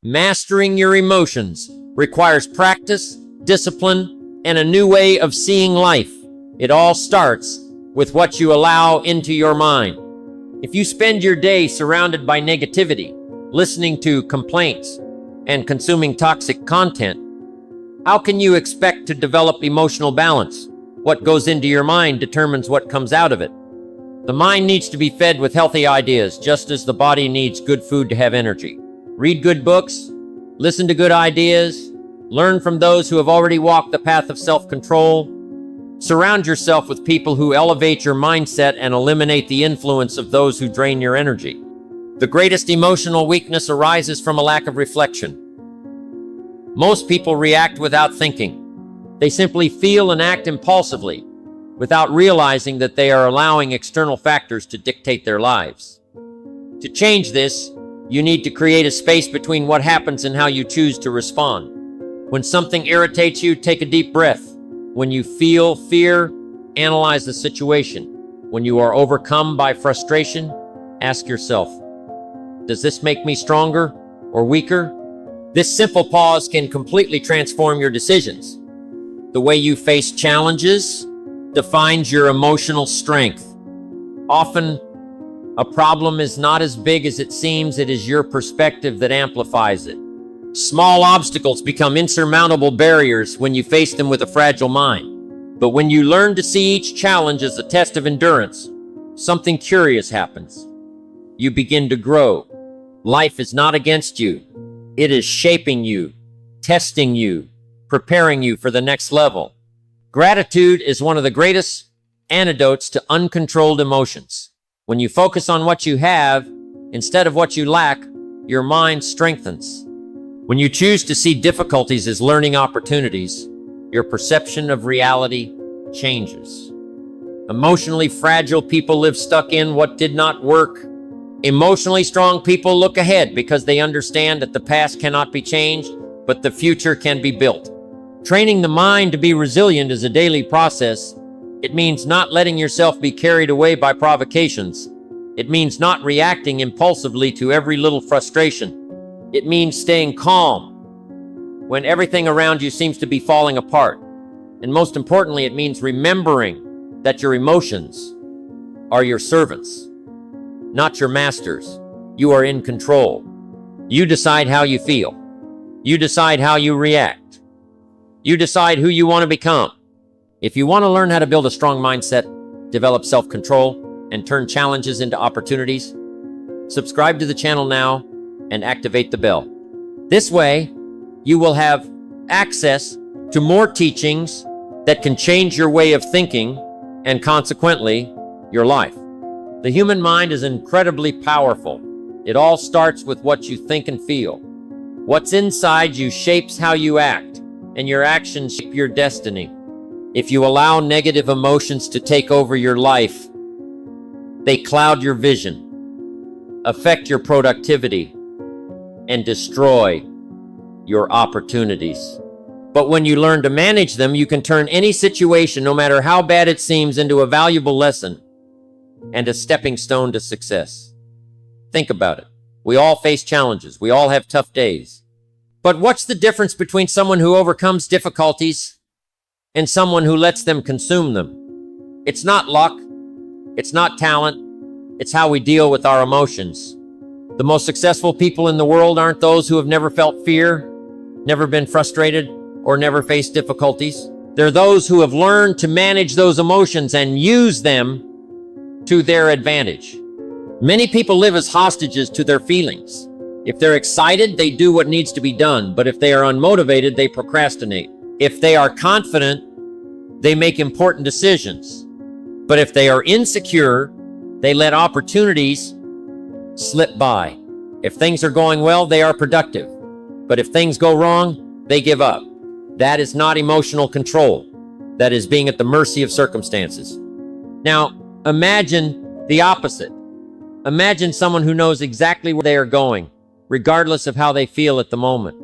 Mastering your emotions requires practice, discipline, and a new way of seeing life. It all starts with what you allow into your mind. If you spend your day surrounded by negativity, listening to complaints, and consuming toxic content, how can you expect to develop emotional balance? What goes into your mind determines what comes out of it. The mind needs to be fed with healthy ideas, just as the body needs good food to have energy. Read good books, listen to good ideas, learn from those who have already walked the path of self-control. Surround yourself with people who elevate your mindset and eliminate the influence of those who drain your energy. The greatest emotional weakness arises from a lack of reflection. Most people react without thinking. They simply feel and act impulsively, without realizing that they are allowing external factors to dictate their lives. To change this, you need to create a space between what happens and how you choose to respond. When something irritates you, take a deep breath. When you feel fear, analyze the situation. When you are overcome by frustration, ask yourself, does this make me stronger or weaker? This simple pause can completely transform your decisions. The way you face challenges defines your emotional strength. Often, a problem is not as big as it seems. It is your perspective that amplifies it. Small obstacles become insurmountable barriers when you face them with a fragile mind. But when you learn to see each challenge as a test of endurance, something curious happens. You begin to grow. Life is not against you. It is shaping you, testing you, preparing you for the next level. Gratitude is one of the greatest antidotes to uncontrolled emotions. When you focus on what you have instead of what you lack, your mind strengthens. When you choose to see difficulties as learning opportunities, your perception of reality changes. Emotionally fragile people live stuck in what did not work. Emotionally strong people look ahead because they understand that the past cannot be changed, but the future can be built. Training the mind to be resilient is a daily process. It means not letting yourself be carried away by provocations. It means not reacting impulsively to every little frustration. It means staying calm when everything around you seems to be falling apart. And most importantly, it means remembering that your emotions are your servants, not your masters. You are in control. You decide how you feel. You decide how you react. You decide who you want to become. If you want to learn how to build a strong mindset, develop self-control, and turn challenges into opportunities, subscribe to the channel now and activate the bell. This way, you will have access to more teachings that can change your way of thinking and consequently, your life. The human mind is incredibly powerful. It all starts with what you think and feel. What's inside you shapes how you act, and your actions shape your destiny. If you allow negative emotions to take over your life, they cloud your vision, affect your productivity, and destroy your opportunities. But when you learn to manage them, you can turn any situation, no matter how bad it seems, into a valuable lesson and a stepping stone to success. Think about it. We all face challenges. We all have tough days. But what's the difference between someone who overcomes difficulties and someone who lets them consume them? It's not luck. It's not talent. It's how we deal with our emotions. The most successful people in the world aren't those who have never felt fear, never been frustrated, or never faced difficulties. They're those who have learned to manage those emotions and use them to their advantage. Many people live as hostages to their feelings. If they're excited, they do what needs to be done. But if they are unmotivated, they procrastinate. If they are confident, they make important decisions. But if they are insecure, they let opportunities slip by. If things are going well, they are productive. But if things go wrong, they give up. That is not emotional control. That is being at the mercy of circumstances. Now, imagine the opposite. Imagine someone who knows exactly where they are going, regardless of how they feel at the moment.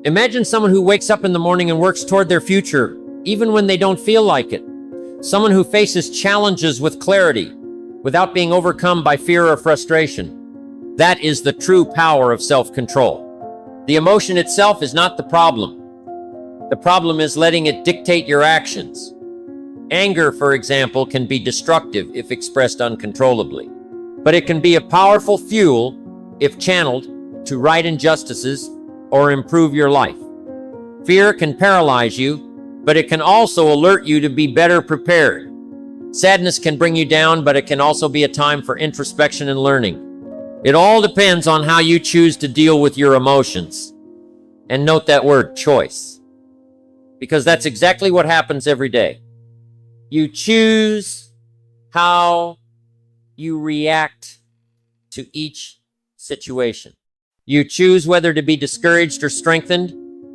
Imagine someone who wakes up in the morning and works toward their future, even when they don't feel like it. Someone who faces challenges with clarity, without being overcome by fear or frustration. That is the true power of self-control. The emotion itself is not the problem. The problem is letting it dictate your actions. Anger, for example, can be destructive if expressed uncontrollably, but it can be a powerful fuel if channeled to right injustices or improve your life. Fear can paralyze you, but it can also alert you to be better prepared. Sadness can bring you down, but it can also be a time for introspection and learning. It all depends on how you choose to deal with your emotions. And note that word, choice, because that's exactly what happens every day. You choose how you react to each situation. You choose whether to be discouraged or strengthened.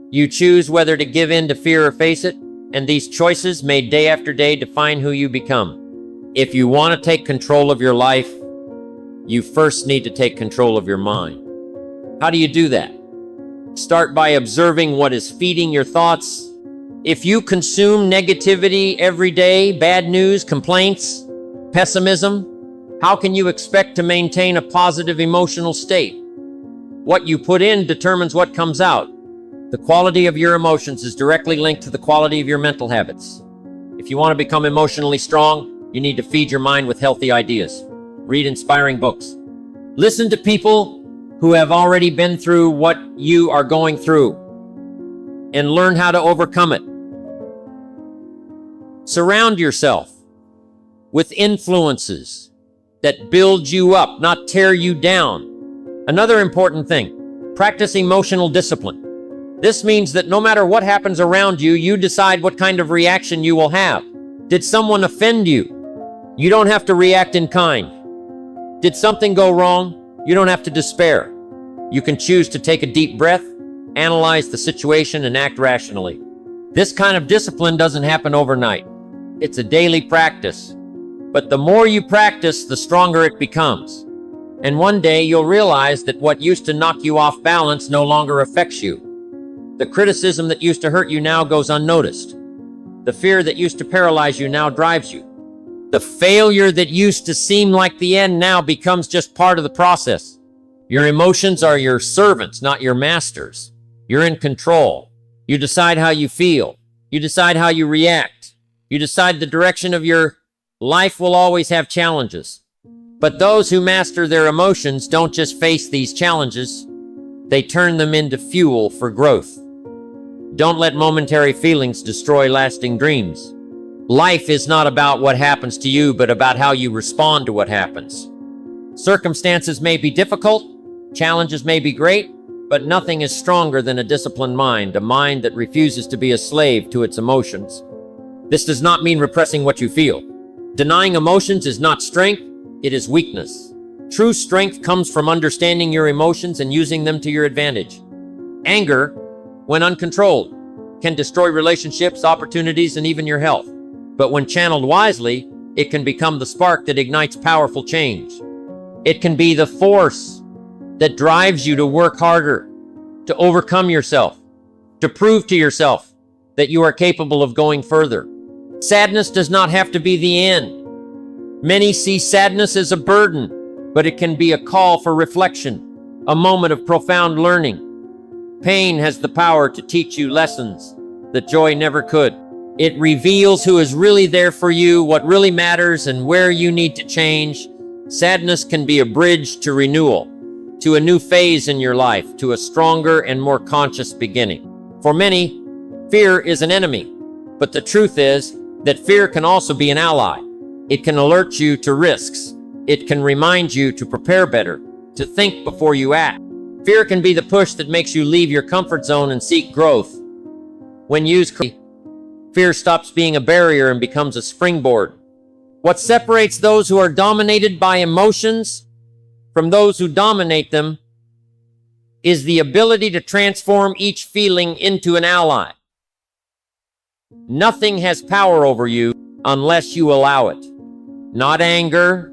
You choose whether to give in to fear or face it. And these choices, made day after day, define who you become. If you want to take control of your life, you first need to take control of your mind. How do you do that? Start by observing what is feeding your thoughts. If you consume negativity every day, bad news, complaints, pessimism, how can you expect to maintain a positive emotional state? What you put in determines what comes out. The quality of your emotions is directly linked to the quality of your mental habits. If you want to become emotionally strong, you need to feed your mind with healthy ideas. Read inspiring books. Listen to people who have already been through what you are going through and learn how to overcome it. Surround yourself with influences that build you up, not tear you down. Another important thing, practice emotional discipline. This means that no matter what happens around you, you decide what kind of reaction you will have. Did someone offend you? You don't have to react in kind. Did something go wrong? You don't have to despair. You can choose to take a deep breath, analyze the situation, and act rationally. This kind of discipline doesn't happen overnight. It's a daily practice. But the more you practice, the stronger it becomes. And one day you'll realize that what used to knock you off balance no longer affects you. The criticism that used to hurt you now goes unnoticed. The fear that used to paralyze you now drives you. The failure that used to seem like the end now becomes just part of the process. Your emotions are your servants, not your masters. You're in control. You decide how you feel. You decide how you react. You decide the direction of your life. Will always have challenges. But those who master their emotions don't just face these challenges, they turn them into fuel for growth. Don't let momentary feelings destroy lasting dreams. Life is not about what happens to you, but about how you respond to what happens. Circumstances may be difficult, challenges may be great, but nothing is stronger than a disciplined mind, a mind that refuses to be a slave to its emotions. This does not mean repressing what you feel. Denying emotions is not strength, it is weakness. True strength comes from understanding your emotions and using them to your advantage. Anger, when uncontrolled, can destroy relationships, opportunities, and even your health. But when channeled wisely, it can become the spark that ignites powerful change. It can be the force that drives you to work harder, to overcome yourself, to prove to yourself that you are capable of going further. Sadness does not have to be the end. Many see sadness as a burden, but it can be a call for reflection, a moment of profound learning. Pain has the power to teach you lessons that joy never could. It reveals who is really there for you, what really matters, and where you need to change. Sadness can be a bridge to renewal, to a new phase in your life, to a stronger and more conscious beginning. For many, fear is an enemy, but the truth is that fear can also be an ally. It can alert you to risks. It can remind you to prepare better, to think before you act. Fear can be the push that makes you leave your comfort zone and seek growth. When used correctly, fear stops being a barrier and becomes a springboard. What separates those who are dominated by emotions from those who dominate them is the ability to transform each feeling into an ally. Nothing has power over you unless you allow it. Not anger,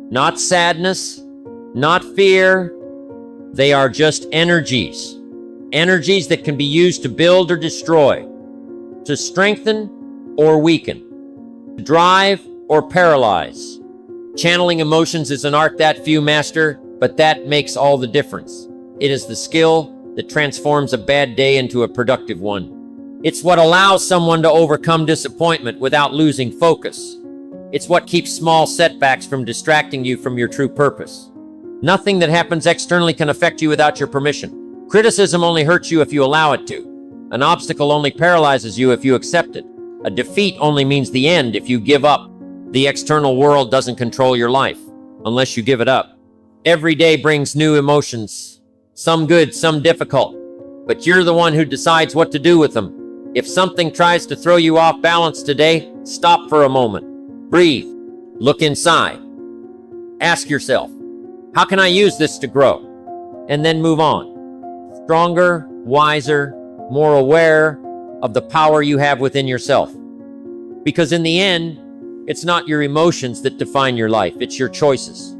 not sadness, not fear. They are just energies. Energies that can be used to build or destroy, to strengthen or weaken, to drive or paralyze. Channeling emotions is an art that few master, but that makes all the difference. It is the skill that transforms a bad day into a productive one. It's what allows someone to overcome disappointment without losing focus. It's what keeps small setbacks from distracting you from your true purpose. Nothing that happens externally can affect you without your permission. Criticism only hurts you if you allow it to. An obstacle only paralyzes you if you accept it. A defeat only means the end if you give up. The external world doesn't control your life unless you give it up. Every day brings new emotions, some good, some difficult, but you're the one who decides what to do with them. If something tries to throw you off balance today, stop for a moment. Breathe. Look inside. Ask yourself, how can I use this to grow? And then move on. Stronger, wiser, more aware of the power you have within yourself. Because in the end, it's not your emotions that define your life, it's your choices.